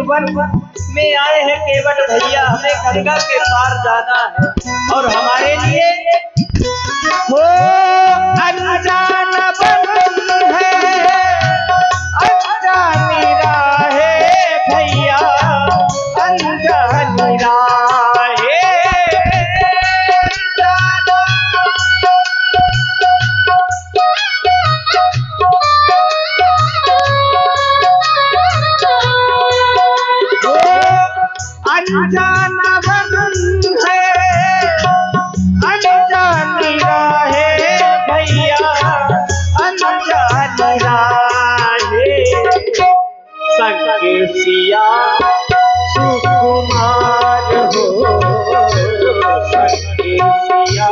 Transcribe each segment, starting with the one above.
One में आए हैं केवट भैया, हमें गंगा के पार जाना है और हमारे लिए हो अनजान वन है, अनजानी राहें भैया, अनजानी राहें। अनजान वन है, अनजानी राहें भैया, अनजानी राहें। संग सिया सुकुमार हो, संग सिया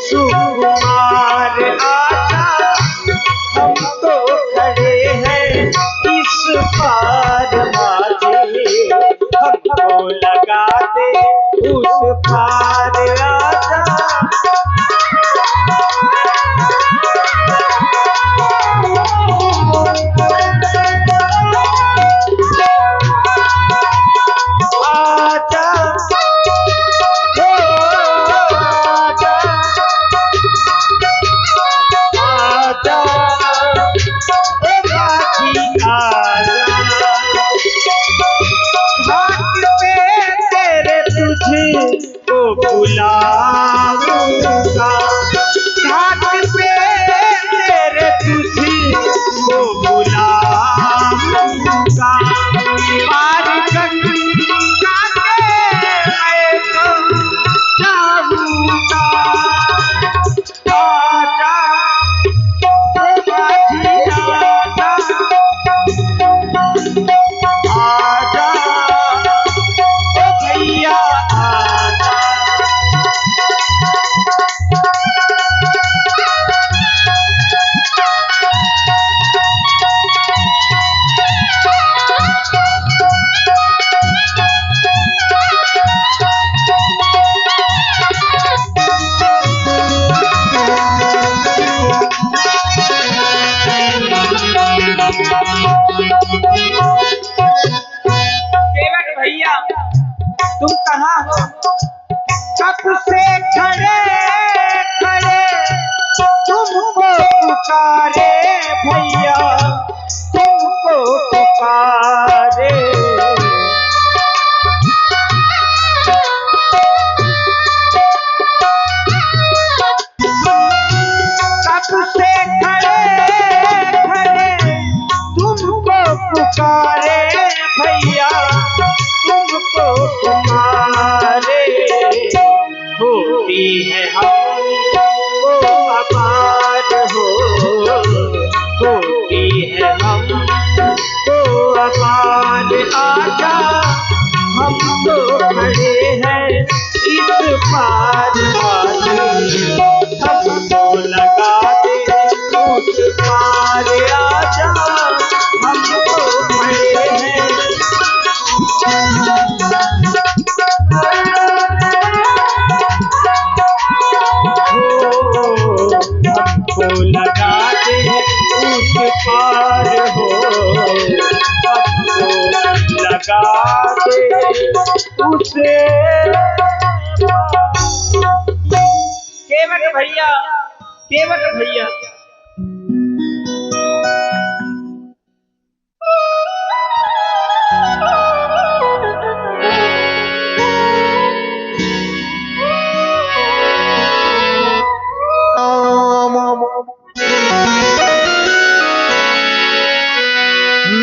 सुकुमार आजा, हम तो खड़े हैं इस पार माझे, हमको लगा दे उस पार आजा। बुलाऊंगा घाट पे तेरे तुझको बुलाऊंगा, पार गंगा के मैं तो जाऊंगा। आजा माझी आजा, आजा ओ भैया आजा। केवट भैया तुम कहाँ हो? कब से खड़े खड़े तुमको पुकारे भैया, तुमको पुकारे। कब से खड़े खड़े तुमको पुकारे भैया, तुमको तुम्हारे। होती है हमको अपार हो, होती है हमको अपार आजा, हम तो खड़े हैं इस पार वाले, हमको लगा दे उस पार आजा, हम तो खड़े हैं। हमको लगा दे उस पार हो, हमको लगा दे उसे। केवट भैया, केवट भैया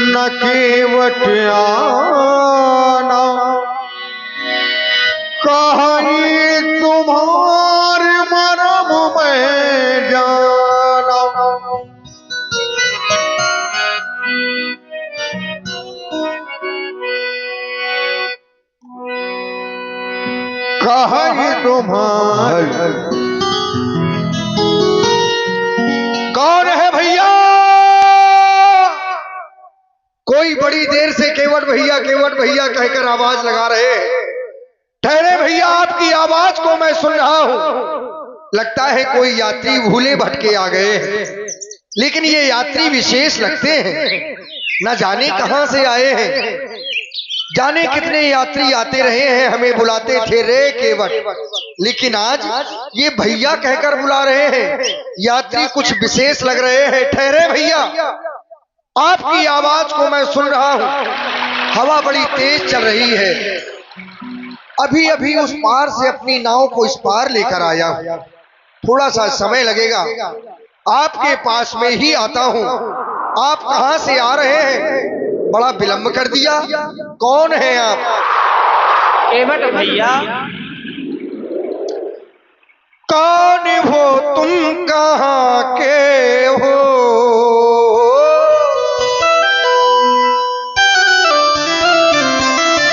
न केवट आना कहीं तुम्हारे मरम में जाना, कहीं तुम्हारे। कौन है भैया? कोई बड़ी देर से केवट भैया कहकर आवाज लगा रहे हैं। ठहरे भैया, आपकी आवाज को मैं सुन रहा हूं। लगता है कोई यात्री भूले भटके आ गए हैं, लेकिन ये यात्री विशेष लगते हैं, न जाने कहां से आए हैं। जाने कितने यात्री आते रहे हैं, हमें बुलाते थे रे केवट, लेकिन आज ये भैया कहकर बुला रहे हैं। यात्री कुछ विशेष लग रहे हैं। ठहरे भैया, आपकी आवाज को मैं सुन रहा हूं। हवा बड़ी तेज चल रही है। अभी अभी उस पार से अपनी नाव को इस पार लेकर आया हूं। थोड़ा सा समय लगेगा, आपके पास में ही आता हूं। आप कहां से आ रहे हैं? बड़ा विलंब कर दिया। कौन है आप? केवट भैया। कौन हो तुम, कहां के हो?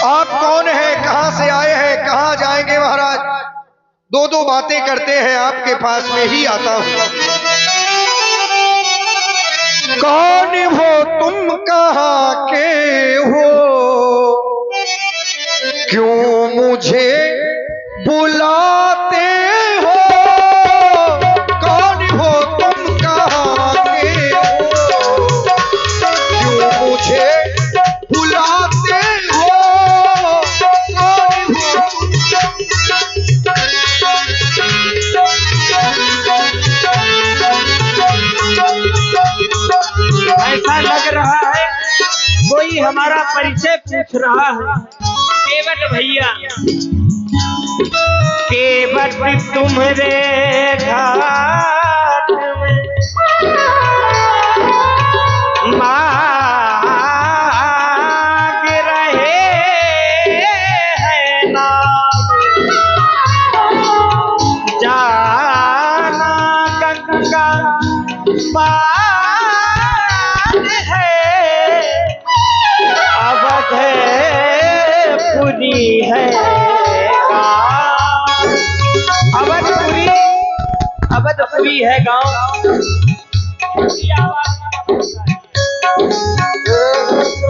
आप कौन है, कहां से आए हैं, कहां जाएंगे महाराज? दो दो बातें करते हैं, आपके पास में ही आता हूं। कौन हो तुम, कहां के हो? क्यों मुझे बुलाते हो? कौन हो तुम, कहां के हो? क्यों मुझे बुलाते हो? कौन हो? ऐसा लग रहा है कोई हमारा परिचय पूछ रहा है। केवट भैया, केवट तुम्हारे घाट में मांग रहे हैं नाम, जाना गंगा पार अवधपुरी है गाँव। अवधपुरी है गाँव।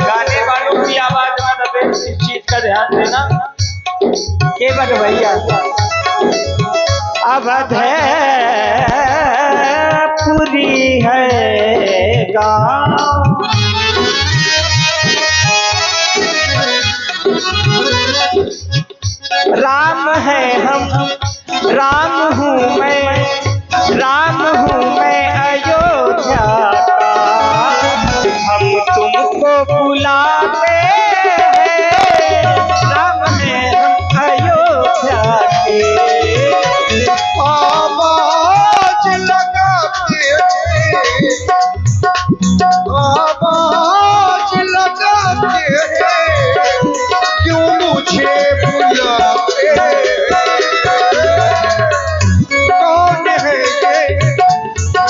गाने वालों की आवाज में दबे, इस चीज का ध्यान देना केवट भैया। अवधपुरी है गाँव, राम है हम, राम हूँ मैं, राम हूँ मैं अयोध्या का। हम तुमको बुलाते हैं, राम है हम अयोध्या के। आवाज लगाते हैं, आवाज लगाते हैं, क्यों मुझे बुलाते हैं? कौन है ये,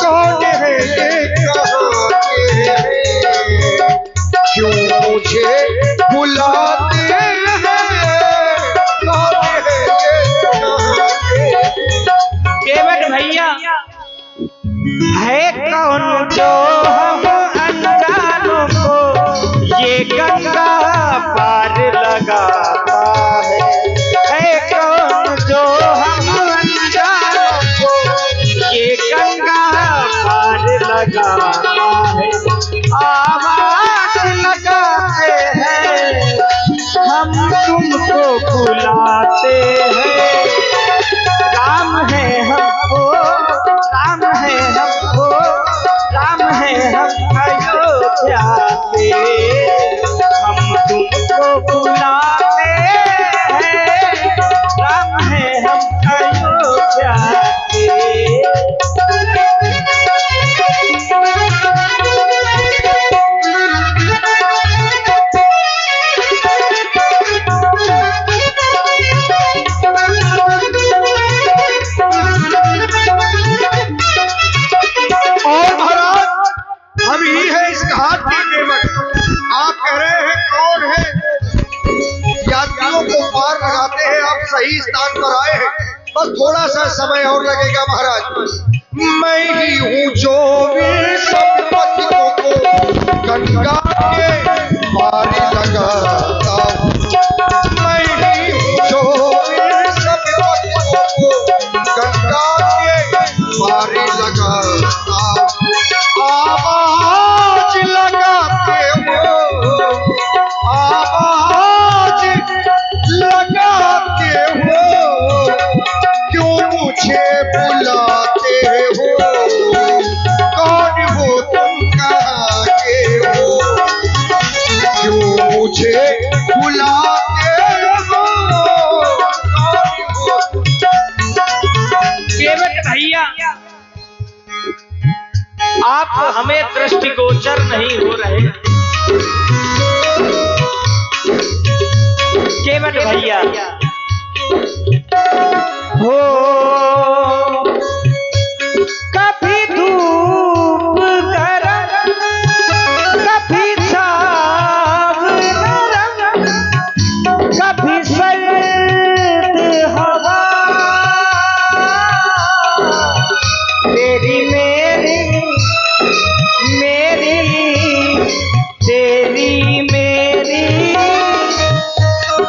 कौन है ये, कहां के हैं? क्यों मुझे बुलाते हैं? कौन है ये, कहां के? केवट भैया, है कौन जो हम अनजानों को ये गंगा पार लगाता है? है कौन जो हम अनजानों को ये गंगा पार लगाता है? आवाज लगाते हैं, हम तुमको बुलाते हैं। राम है हमको, राम है हमको, राम है हम अयोध्या के। हम तुमको बुलाते हैं, राम है हम अयोध्या के। और महाराज, हम ही है इस घाट के केवट। आप कह रहे हैं कौन है? यात्रियों को पार लगाते हैं, आप सही स्थान पर आए हैं। बस थोड़ा सा समय और लगेगा महाराज। मैं ही हूँ जो वीर सब पथिकों को गंगा के पार लगाता हूँ। मैं ही हूँ जो वीर सब पथिकों को गंगा के पार लगाता हूँ। आवाज लगाते हो, आवाज आप हमें दृष्टिगोचर नहीं हो रहे। केवट भैया हो कभी धूप गरम कभी छाव नरम कभी सर्द हवा तेरी मेरी तेरी मेरी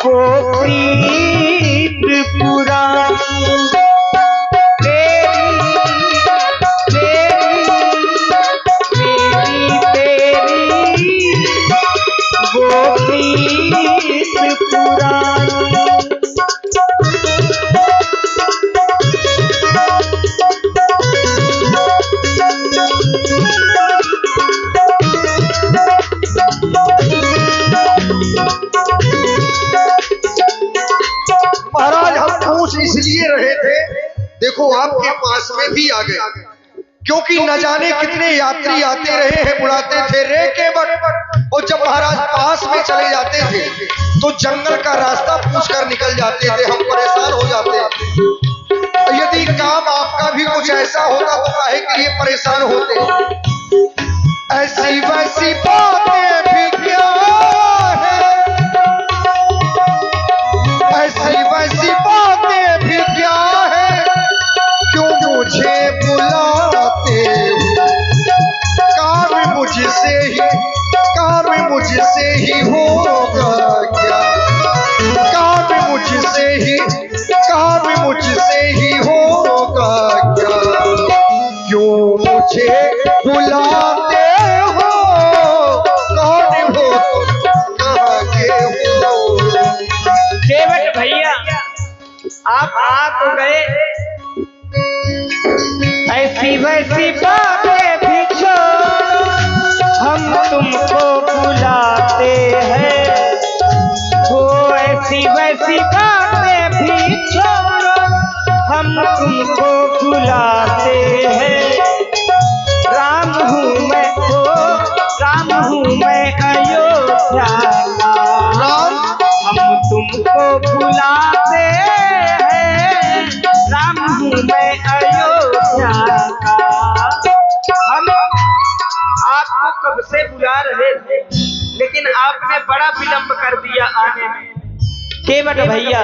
वो प्रीत पुरानी महाराज हम पूछ इसलिए रहे थे, देखो आपके पास में भी आ गए, क्योंकि न जाने कितने यात्री आते रहे हैं, बुलाते थे रे केवट, और जब महाराज पास में चले जाते थे तो जंगल का रास्ता पूछकर निकल जाते थे, हम परेशान हो जाते। यदि काम आपका भी कुछ ऐसा होता तो काहे के लिए परेशान होते। ऐसी वैसी बातें भी क्या है, ऐसी वैसी बातें भी क्या है, क्यों मुझे बुलाते हो, काम मुझसे ही होगा क्या, काम मुझसे ही होगा क्या, क्यों मुझे बुलाते हो, कौन हो तुम, कहाँ के हो। केवट भैया आप आ तो गए, ऐसी वैसी बातें भी छोड़ो, हम तुमको बुलाते हैं, वो ऐसी वैसी बातें भी छोड़ो, हम तुमको बुलाते हैं। राम हूँ मैं राम हूँ मैं अयोध्या का, हम तुमको बुलाते हैं, राम हूँ मैं अयोध्या का। हम आपको कब से बुला रहे थे, लेकिन आपने बड़ा विलंब कर दिया आने में। केवट भैया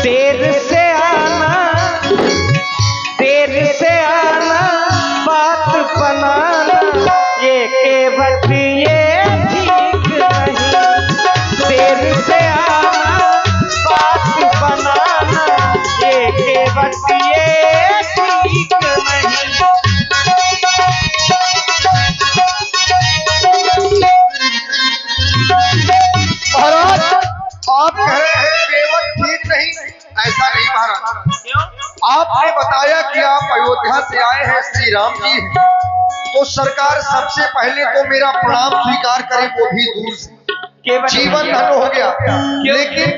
देर से आना बात बनाना, ये केवट ये ठीक नहीं, देर से आना बात बनाना, ये केवट ये ठीक नहीं। महाराज आप कह रहे हैं केवट ठीक नहीं, ऐसा नहीं महाराज। आपने बताया कि आप अयोध्या से आए हैं, श्री राम जी हैं, तो सरकार सबसे पहले तो मेरा प्रणाम स्वीकार करें, वो भी दूर से, जीवन धन हो गया। लेकिन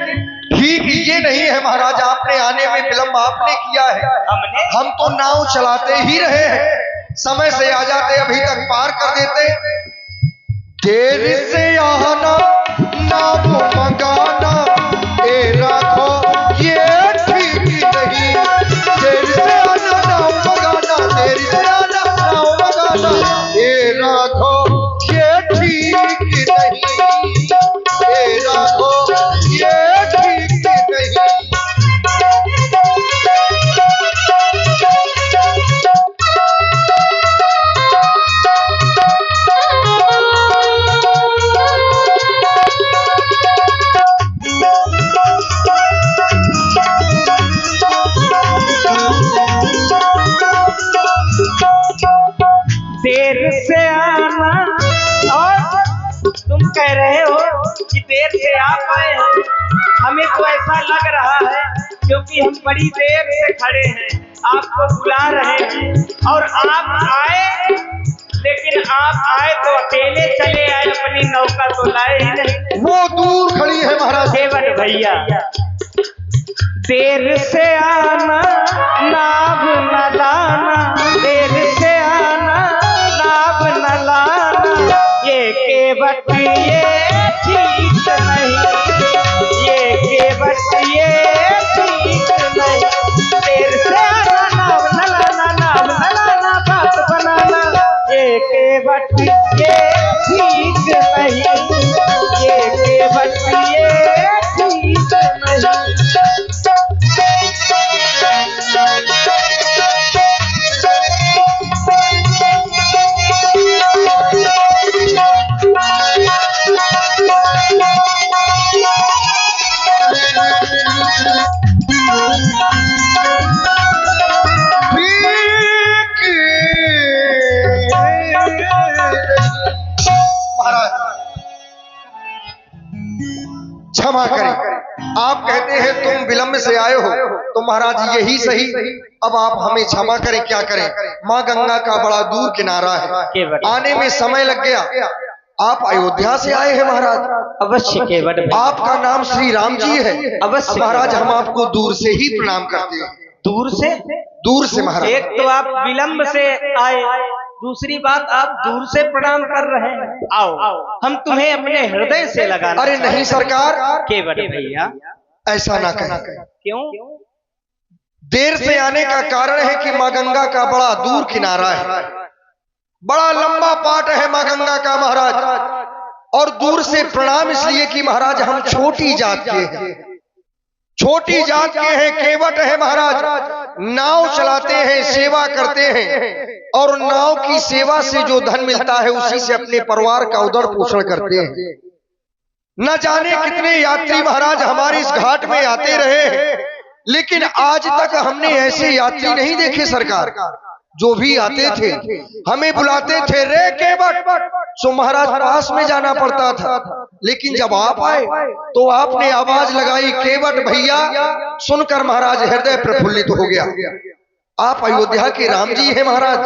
ठीक ये नहीं है महाराज, आपने आने में विलंब आपने किया है, हम तो नाव चलाते ही रहे हैं, समय से आ जाते, अभी तक पार कर देते। देर से आना नाम मंगाना, ए राघो ये ठीक नहीं, देर से आना नाम मंगाना, देर से आना नाम मंगाना, ए राघो ये ठीक नहीं, ए राघो ये ठीक नहीं। देर से आना, और तुम कह रहे हो कि देर से आप आए हैं, हमें तो ऐसा लग रहा है क्योंकि हम बड़ी देर से खड़े हैं, आपको बुला रहे हैं, और आप आए, लेकिन आप आए तो अकेले चले आए, अपनी नौका तो लाए ही नहीं, वो दूर खड़ी है महाराज। केवट भैया देर से आना नाव न लाना, देर से क्षमा करें। आप कहते हैं तुम विलंब से आए हो, तो महाराज यही सही, अब आप हमें क्षमा करें। क्या करें, माँ गंगा का बड़ा दूर किनारा है, आने में समय लग गया। आप अयोध्या से आए हैं महाराज। अवश्य केवट भैया। आपका नाम श्री राम जी है। अवश्य महाराज हम आपको दूर से ही प्रणाम करते हैं। दूर से? दूर से महाराज। एक तो आप विलंब से आए, दूसरी बात आप दूर से प्रणाम कर रहे हैं। आओ हम तुम्हें अपने हृदय से लगाना। अरे नहीं सरकार, केवट भैया ऐसा ना कहें। क्यों? देर से आने का कारण है कि माँ गंगा का बड़ा दूर किनारा है, बड़ा लंबा पाट है माँ गंगा का महाराज। और दूर से प्रणाम इसलिए कि महाराज हम छोटी जात के हैं, छोटी जात के हैं, केवट है महाराज। नाव चलाते हैं, सेवा करते हैं, और नाव की सेवा से जो धन मिलता है उसी से अपने परिवार का उदर पोषण करते हैं। न जाने कितने यात्री महाराज हमारे इस घाट में आते रहे हैं, लेकिन आज तक हमने ऐसे यात्री नहीं देखे सरकार। जो भी आते थे हमें बुलाते थे, रे केवट, सो महाराज पास में जाना पड़ता था। लेकिन जब आप आए तो आपने आवाज लगाई केवट भैया, सुनकर महाराज हृदय प्रफुल्लित हो गया। आप अयोध्या के राम जी हैं महाराज।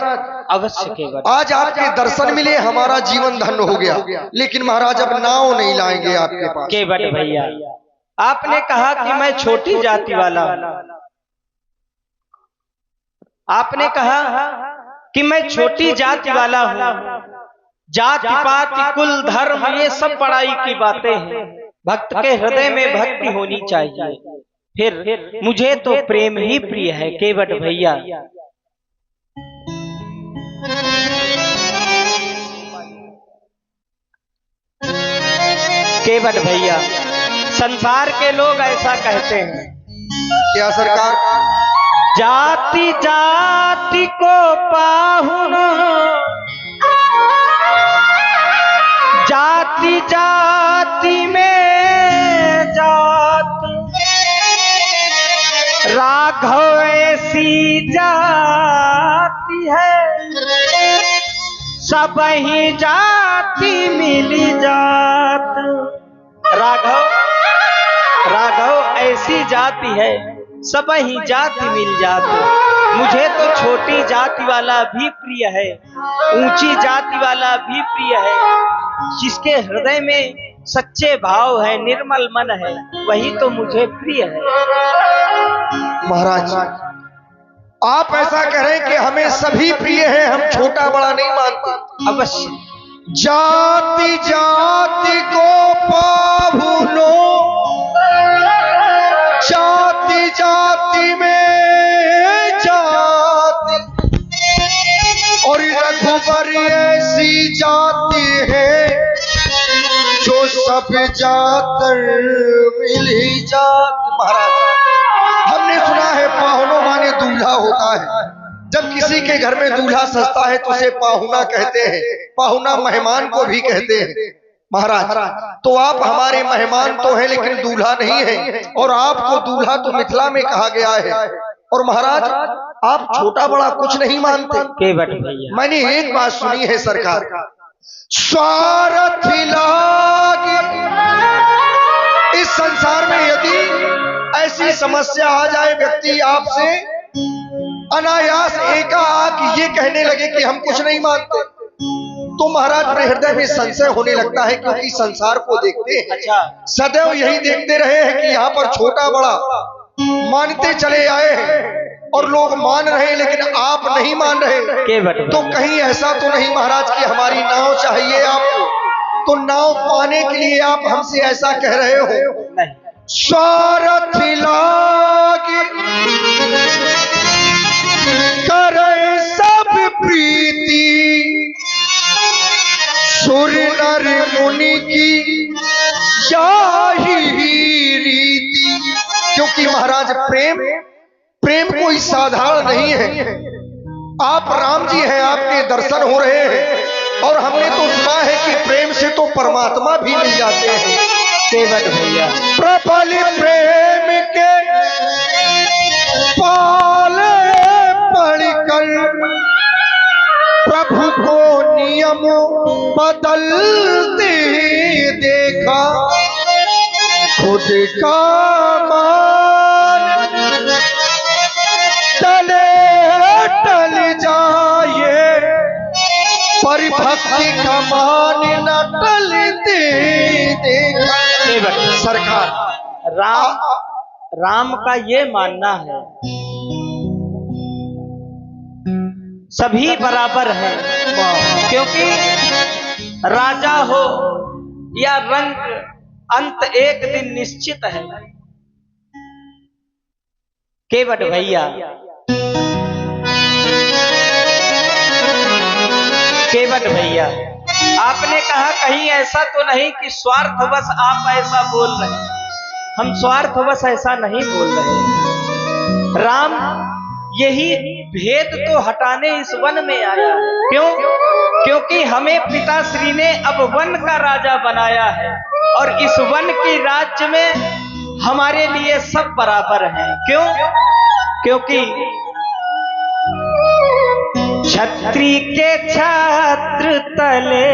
अवश्य केवट। आज आपके दर्शन मिले, हमारा जीवन धन्य हो गया। लेकिन महाराज अब नाव नहीं लाएंगे आपके पास। केवट भैया, आपने कहा कि मैं छोटी जाति वाला हूं। आपने कहा कि मैं छोटी जाति वाला हूं। जाति पाति कुल धर्म ये सब बड़ाई की बातें हैं। भक्त के हृदय में भक्ति होनी चाहिए। फिर मुझे तो प्रेम ही प्रिय है केवट भैया। केवट भैया, संसार के लोग ऐसा कहते हैं। क्या सरकार? जाति जाति को पाहुन, जाति जाति में जाति, राघव ऐसी जाति है, सब ही जाति मिली जात। राघव ऐसी जाति है, सब ही जाति मिल जाती। मुझे तो छोटी जाति वाला भी प्रिय है, ऊंची जाति वाला भी प्रिय है। जिसके हृदय में सच्चे भाव है, निर्मल मन है, वही तो मुझे प्रिय है। महाराज आप ऐसा कह रहे हैं कि हमें सभी प्रिय है, हम छोटा बड़ा नहीं मानते। अवश्य। जाति जाति को पाहुनो, जाति जाति में जाति, और रघुबर ऐसी जाति है जो सब जात मिली जात। महाराज हमने सुना है पाहुनो माने दूल्हा होता है। जब किसी के घर में दूल्हा सजता है तो उसे पाहुना कहते हैं, पाहुना मेहमान को भी कहते हैं। महाराज तो आप हमारे मेहमान तो हैं लेकिन दूल्हा नहीं है, और आपको दूल्हा तो मिथिला में कहा गया है। और महाराज आप छोटा बड़ा कुछ नहीं मानते। केवट भैया, मैंने एक बात सुनी है सरकार, स्वार्थ लागे। इस संसार में यदि ऐसी समस्या आ जाए, व्यक्ति आपसे अनायास एकाएक ये कहने लगे कि हम कुछ नहीं मानते, तो महाराज अपने हृदय में संशय होने लगता है। क्योंकि संसार को देखते हैं, सदैव यही देखते रहे हैं कि यहाँ पर छोटा बड़ा मानते चले आए हैं, और लोग मान रहे हैं लेकिन आप नहीं मान रहे। तो कहीं ऐसा तो नहीं महाराज कि हमारी नाव चाहिए आपको, तो नाव पाने के लिए आप हमसे ऐसा कह रहे हो? स्वार्थ लागे करे सब प्रीति, सुर नर मुनि की यही रीति। क्योंकि महाराज प्रेम कोई साधारण नहीं है। आप राम जी हैं, आपके दर्शन हो रहे हैं, और हमने तो सुना है कि प्रेम से तो परमात्मा भी मिल जाते हैं। केवट भैया, प्रबल प्रेम के पाले पढ़कर प्रभु को नियम बदलते देखा, खुद के कमान न टलते देखा। केवट सरकार राम का ये मानना है सभी बराबर हैं, क्योंकि राजा हो या रंक, अंत एक दिन निश्चित है। केवट भैया, केवट भैया, आपने कहा कहीं ऐसा तो नहीं कि स्वार्थवश आप ऐसा बोल रहे हैं। हम स्वार्थवश ऐसा नहीं बोल रहे। राम यही भेद तो हटाने इस वन में आया है। क्यों? क्योंकि हमें पिताश्री ने अब वन का राजा बनाया है और इस वन के राज्य में हमारे लिए सब बराबर हैं। क्यों? क्योंकि छत्री के छात्र तले